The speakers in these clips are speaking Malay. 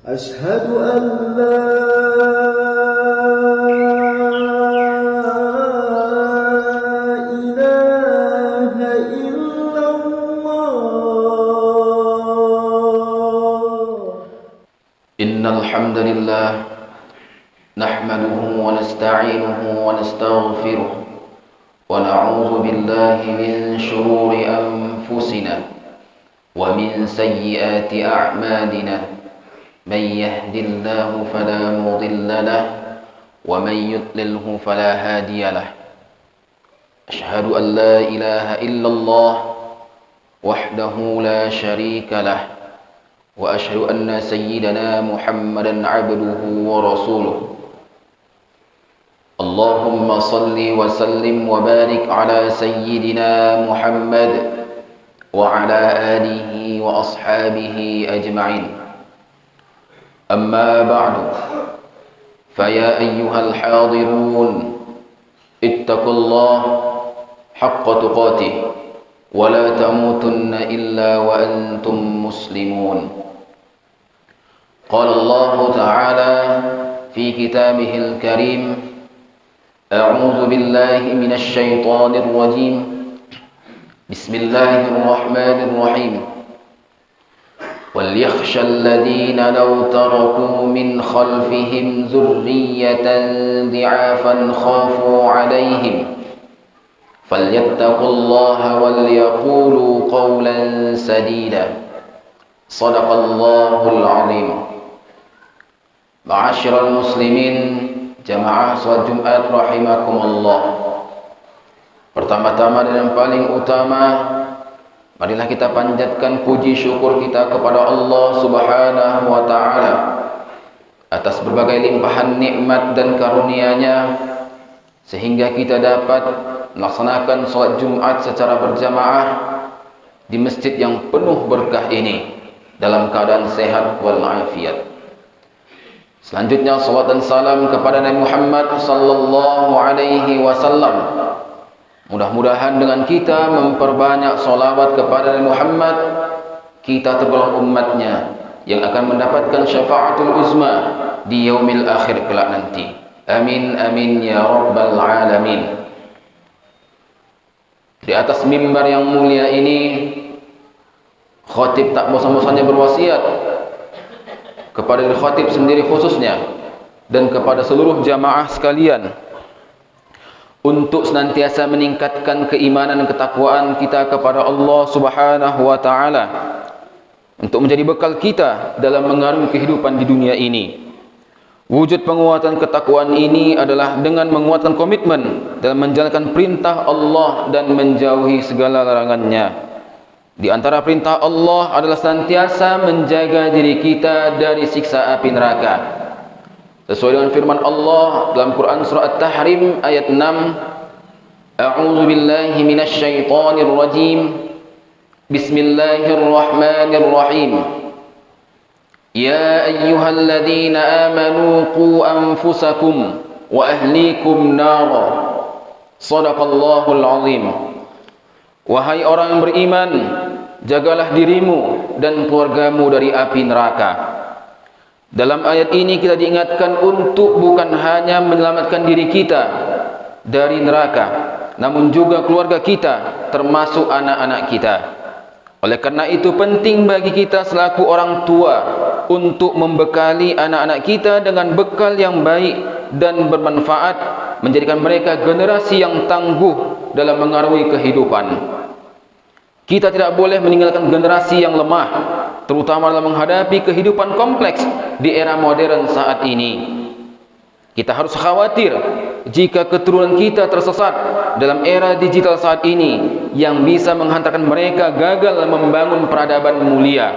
أشهد أن لا إله إلا الله. إن الحمد لله نحمده ونستعينه ونستغفره ونعوذ بالله من شرور أنفسنا ومن سيئات أعمالنا من يهد الله فلا مضل له ومن يضلله فلا هادي له. أشهد أن لا إله إلا الله وحده لا شريك له وأشهد أن سيدنا محمدا عبده ورسوله. اللهم صل وسلم وبارك على سيدنا محمد وعلى آله وأصحابه أجمعين. أما بعد، فيا أيها الحاضرون اتقوا الله حق تقاته ولا تموتن إلا وأنتم مسلمون. قال الله تعالى في كتابه الكريم: أعوذ بالله من الشيطان الرجيم، بسم الله الرحمن الرحيم. وليخشى الذين لو تركوا من خلفهم ذرية ضعافا خافوا عليهم فليتقوا الله وليقولوا قولا سديدا. صدق الله العظيم. Ma'asyiral muslimin, jamaah salat Jumat rahimakumullah. Pertama-tama dan yang paling utama, marilah kita panjatkan puji syukur kita kepada Allah Subhanahu wa taala atas berbagai limpahan nikmat dan karunia-Nya sehingga kita dapat melaksanakan salat Jumat secara berjamaah di masjid yang penuh berkah ini dalam keadaan sehat walafiat. Selanjutnya salawat dan salam kepada Nabi Muhammad sallallahu alaihi wasallam. Mudah-mudahan dengan kita memperbanyak salawat kepada Nabi Muhammad, kita tergolong umatnya yang akan mendapatkan syafaatul uzma di yaumil akhir kelak nanti. Amin amin ya rabbal alamin. Di atas mimbar yang mulia ini, khatib tak bosan-bosannya berwasiat kepada diri khatib sendiri khususnya dan kepada seluruh jamaah sekalian untuk senantiasa meningkatkan keimanan dan ketakwaan kita kepada Allah Subhanahu wa taala untuk menjadi bekal kita dalam mengarungi kehidupan di dunia ini. Wujud penguatan ketakwaan ini adalah dengan menguatkan komitmen dalam menjalankan perintah Allah dan menjauhi segala larangannya. Di antara perintah Allah adalah senantiasa menjaga diri kita dari siksa api neraka. Sesuai dengan firman Allah dalam Quran surah At-Tahrim ayat 6, A'udzu billahi minasy syaithanir rajim. Bismillahirrahmanirrahim. Ya ayyuhalladzina amanu qu anfusakum wa ahlikum nara. Shadaqallahul azim. Wahai orang yang beriman, jagalah dirimu dan keluargamu dari api neraka. Dalam ayat ini kita diingatkan untuk bukan hanya menyelamatkan diri kita dari neraka, namun juga keluarga kita, termasuk anak-anak kita. Oleh karena itu penting bagi kita selaku orang tua untuk membekali anak-anak kita dengan bekal yang baik dan bermanfaat, menjadikan mereka generasi yang tangguh dalam mengarungi kehidupan. Kita tidak boleh meninggalkan generasi yang lemah, terutama dalam menghadapi kehidupan kompleks di era modern saat ini. Kita harus khawatir jika keturunan kita tersesat dalam era digital saat ini yang bisa menghantarkan mereka gagal membangun peradaban mulia.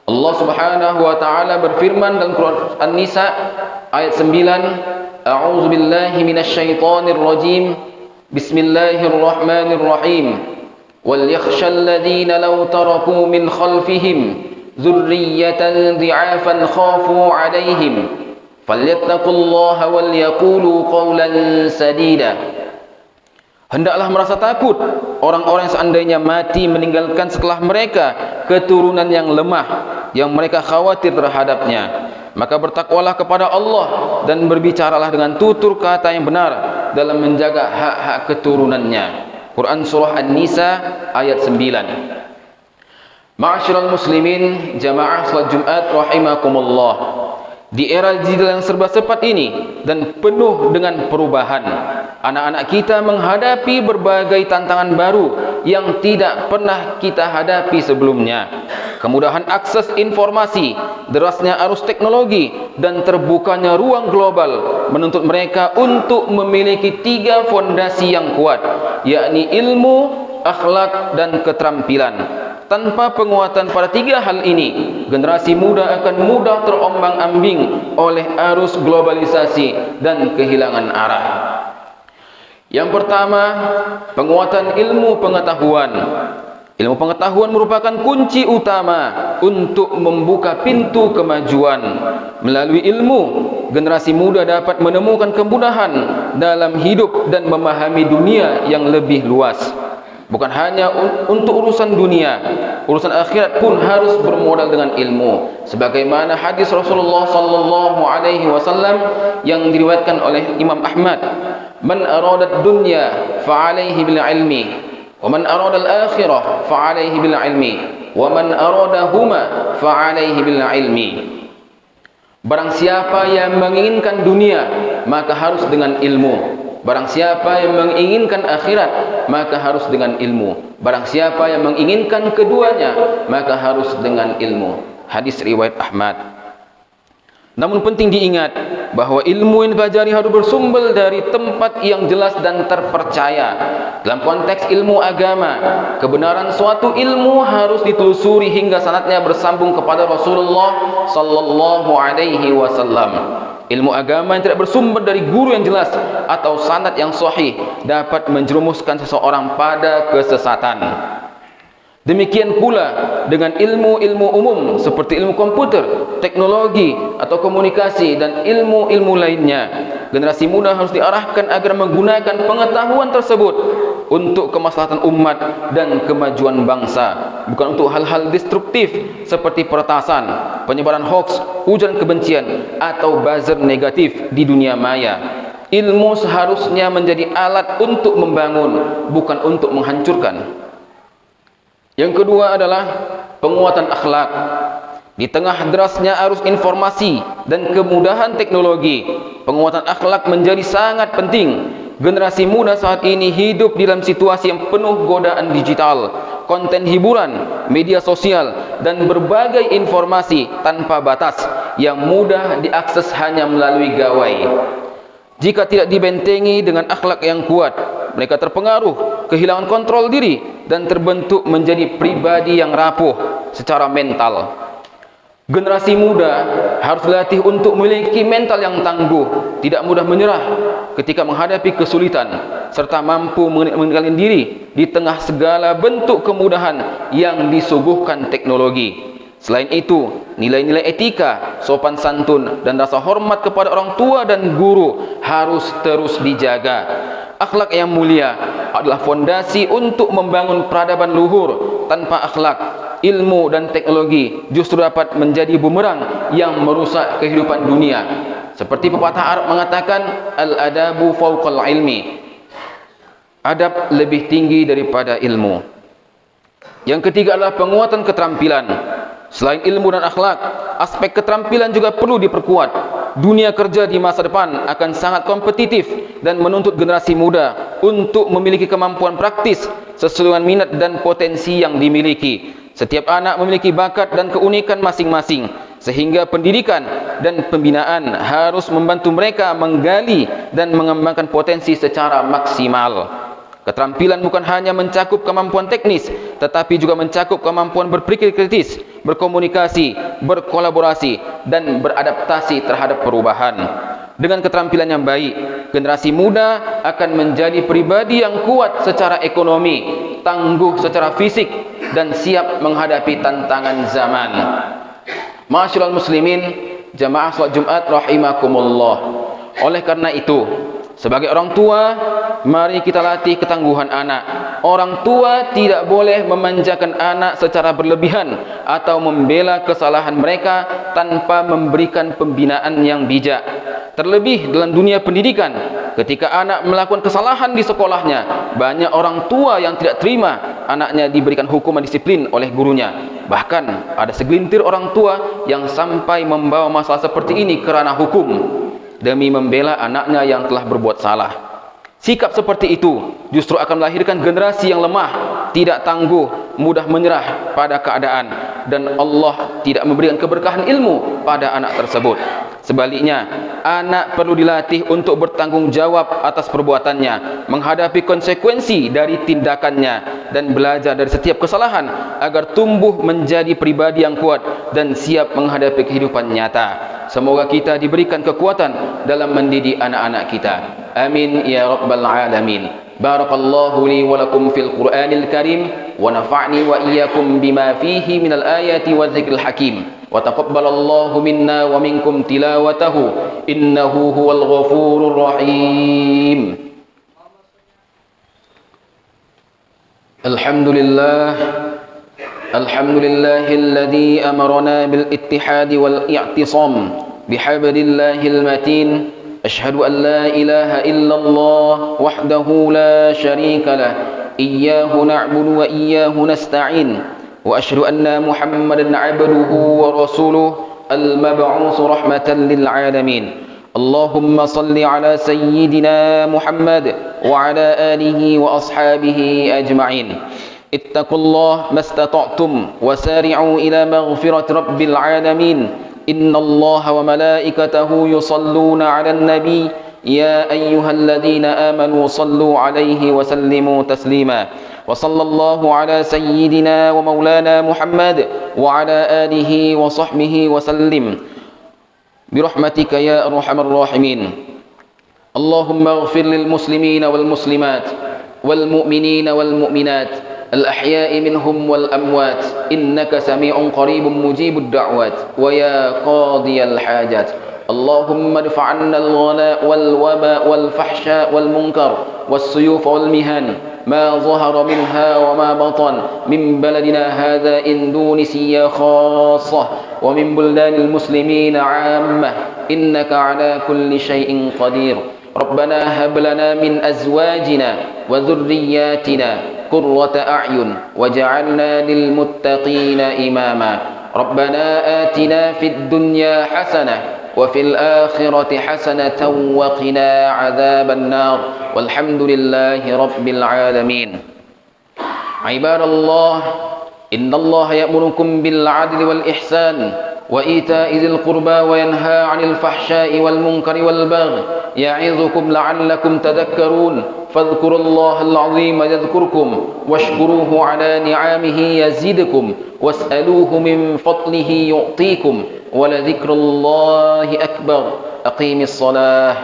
Allah Subhanahu wa taala berfirman dalam Quran An-Nisa ayat 9, A'udzu billahi minasy syaithanir rajim. Bismillahirrahmanirrahim. وَلْيَخْشَى الَّذِينَ لَوْ تَرَكُوا مِنْ خَلْفِهِمْ ذُرِّيَّةً ضِعَافًا خَافُوا عَلَيْهِمْ فَلْيَتَّقُوا اللَّهَ وَلْيَقُولُوا قَوْلًا سَدِيدًا. Hendaklah merasa takut orang-orang yang seandainya mati meninggalkan setelah mereka keturunan yang lemah, yang mereka khawatir terhadapnya. Maka bertakwalah kepada Allah dan berbicaralah dengan tutur kata yang benar dalam menjaga hak-hak keturunannya. Quran Surah An-Nisa ayat 9. Ma'asyiral muslimin, jamaah salat Jumat rahimakumullah. Di era digital yang serba cepat ini dan penuh dengan perubahan, anak-anak kita menghadapi berbagai tantangan baru yang tidak pernah kita hadapi sebelumnya. Kemudahan akses informasi, derasnya arus teknologi, dan terbukanya ruang global menuntut mereka untuk memiliki 3 fondasi yang kuat, yakni ilmu, akhlak, dan keterampilan. Tanpa penguatan pada 3 hal ini, generasi muda akan mudah terombang-ambing oleh arus globalisasi dan kehilangan arah. Yang pertama, penguatan ilmu pengetahuan. Ilmu pengetahuan merupakan kunci utama untuk membuka pintu kemajuan. Melalui ilmu, generasi muda dapat menemukan kemudahan dalam hidup dan memahami dunia yang lebih luas. Bukan hanya untuk urusan dunia, urusan akhirat pun harus bermodal dengan ilmu. Sebagaimana hadis Rasulullah sallallahu alaihi wasallam yang diriwayatkan oleh Imam Ahmad, "Man arada dunya fa alaihi bil ilmi, wa man arada al akhirah fa alaihi bil ilmi, wa man aradahuma fa alaihi bil ilmi." Barang siapa yang menginginkan dunia, maka harus dengan ilmu. Barang siapa yang menginginkan akhirat, maka harus dengan ilmu. Barang siapa yang menginginkan keduanya, maka harus dengan ilmu. Hadis riwayat Ahmad. Namun penting diingat bahwa ilmu yang dipelajari harus bersumber dari tempat yang jelas dan terpercaya. Dalam konteks ilmu agama, kebenaran suatu ilmu harus ditelusuri hingga sanadnya bersambung kepada Rasulullah sallallahu alaihi wasallam. Ilmu agama yang tidak bersumber dari guru yang jelas atau sanad yang sahih dapat menjerumuskan seseorang pada kesesatan. Demikian pula dengan ilmu-ilmu umum seperti ilmu komputer, teknologi atau komunikasi dan ilmu-ilmu lainnya. Generasi muda harus diarahkan agar menggunakan pengetahuan tersebut untuk kemaslahatan umat dan kemajuan bangsa, bukan untuk hal-hal destruktif seperti peretasan, penyebaran hoaks, ujaran kebencian atau buzzer negatif di dunia maya. Ilmu seharusnya menjadi alat untuk membangun, bukan untuk menghancurkan. Yang kedua adalah penguatan akhlak. Di tengah derasnya arus informasi dan kemudahan teknologi, penguatan akhlak menjadi sangat penting. Generasi muda saat ini hidup dalam situasi yang penuh godaan digital, konten hiburan, media sosial, dan berbagai informasi tanpa batas yang mudah diakses hanya melalui gawai. Jika tidak dibentengi dengan akhlak yang kuat, mereka terpengaruh, kehilangan kontrol diri, dan terbentuk menjadi pribadi yang rapuh secara mental. Generasi muda harus dilatih untuk memiliki mental yang tangguh, tidak mudah menyerah ketika menghadapi kesulitan, serta mampu mengendalikan diri di tengah segala bentuk kemudahan yang disuguhkan teknologi. Selain itu, nilai-nilai etika, sopan santun, dan rasa hormat kepada orang tua dan guru harus terus dijaga. Akhlak yang mulia adalah fondasi untuk membangun peradaban luhur. Tanpa akhlak, ilmu dan teknologi justru dapat menjadi bumerang yang merusak kehidupan dunia. Seperti pepatah Arab mengatakan, al-adabu fawqal ilmi. Adab lebih tinggi daripada ilmu. Yang ketiga adalah penguatan keterampilan. Selain ilmu dan akhlak, aspek keterampilan juga perlu diperkuat. Dunia kerja di masa depan akan sangat kompetitif dan menuntut generasi muda untuk memiliki kemampuan praktis sesuai dengan minat dan potensi yang dimiliki. Setiap anak memiliki bakat dan keunikan masing-masing, sehingga pendidikan dan pembinaan harus membantu mereka menggali dan mengembangkan potensi secara maksimal. Keterampilan bukan hanya mencakup kemampuan teknis, tetapi juga mencakup kemampuan berpikir kritis, berkomunikasi, berkolaborasi, dan beradaptasi terhadap perubahan. Dengan keterampilan yang baik, generasi muda akan menjadi pribadi yang kuat secara ekonomi, tangguh secara fisik, dan siap menghadapi tantangan zaman. Ma'asyiral muslimin, jamaah salat Jumat rahimakumullah. Oleh karena itu, sebagai orang tua, mari kita latih ketangguhan anak. Orang tua tidak boleh memanjakan anak secara berlebihan atau membela kesalahan mereka tanpa memberikan pembinaan yang bijak. Terlebih dalam dunia pendidikan, ketika anak melakukan kesalahan di sekolahnya, banyak orang tua yang tidak terima anaknya diberikan hukuman disiplin oleh gurunya. Bahkan ada segelintir orang tua yang sampai membawa masalah seperti ini kerana hukum demi membela anaknya yang telah berbuat salah. Sikap seperti itu justru akan melahirkan generasi yang lemah, tidak tangguh, mudah menyerah pada keadaan, dan Allah tidak memberikan keberkahan ilmu pada anak tersebut. Sebaliknya, anak perlu dilatih untuk bertanggung jawab atas perbuatannya, menghadapi konsekuensi dari tindakannya, dan belajar dari setiap kesalahan agar tumbuh menjadi pribadi yang kuat dan siap menghadapi kehidupan nyata. Semoga kita diberikan kekuatan dalam mendidik anak-anak kita. Amin ya rabbal alamin. Barakallahu li wa lakum fil Qur'anil Karim wa nafa'ni wa iyyakum bima fihi minal ayati wa dzikril hakim. Wa taqabbalallahu minna wa minkum tilawatahu innahu huwal ghafurur rahim. Alhamdulillahilladzi amarna bil ittihadi wal i'tisam bihablillahil matin. Asyhadu an la ilaha illallah wahdahu la syarika lah. Iyyahu na'budu wa iyyahu nasta'in. Wa asyhadu anna Muhammadan 'abduhu wa rasuluhu al-mab'uts rahmatan lil 'alamin. Allahumma salli ala sayyidina Muhammad wa ala alihi wa ashabihi ajma'in. Ittaqullah mastata'tum wa sari'u ila maghfirati rabbil 'alamin. Inna Allah wa malaikatahu yusalluna 'alan nabi ya ayyuhalladzina amanu sallu 'alaihi wa sallimu taslima. Wa sallallahu 'ala sayyidina wa maulana Muhammad wa 'ala alihi wa sahbihi wa sallim. Birahmatika ya arhamar rahimin. Allahumma ighfir lil muslimina wal muslimat wal mu'minina wal mu'minat الأحياء منهم والأموات إنك سميع قريب مجيب الدعوات ويا قاضي الحاجات. اللهم ادفع عنا الغلاء والوباء والفحشاء والمنكر والسيوف والمهن ما ظهر منها وما بطن من بلدنا هذا إندونيسيا خاصة ومن بلدان المسلمين عامة إنك على كل شيء قدير. ربنا هب لنا من أزواجنا وذرياتنا قرة أعين واجعلنا للمتقين إماما. ربنا آتنا في الدنيا حسنة وفي الآخرة حسنة وقنا عذاب النار والحمد لله رب العالمين. عباد الله، إن الله يأمركم بالعدل والإحسان وإيتاء ذي القربى وينهى عن الفحشاء والمنكر والبغي يعظكم لعلكم تذكرون. فاذكروا الله العظيم يذكركم واشكروه على نعمه يزدكم واسألوه من فضله يعطيكم ولذكر الله أكبر. أقيم الصلاة.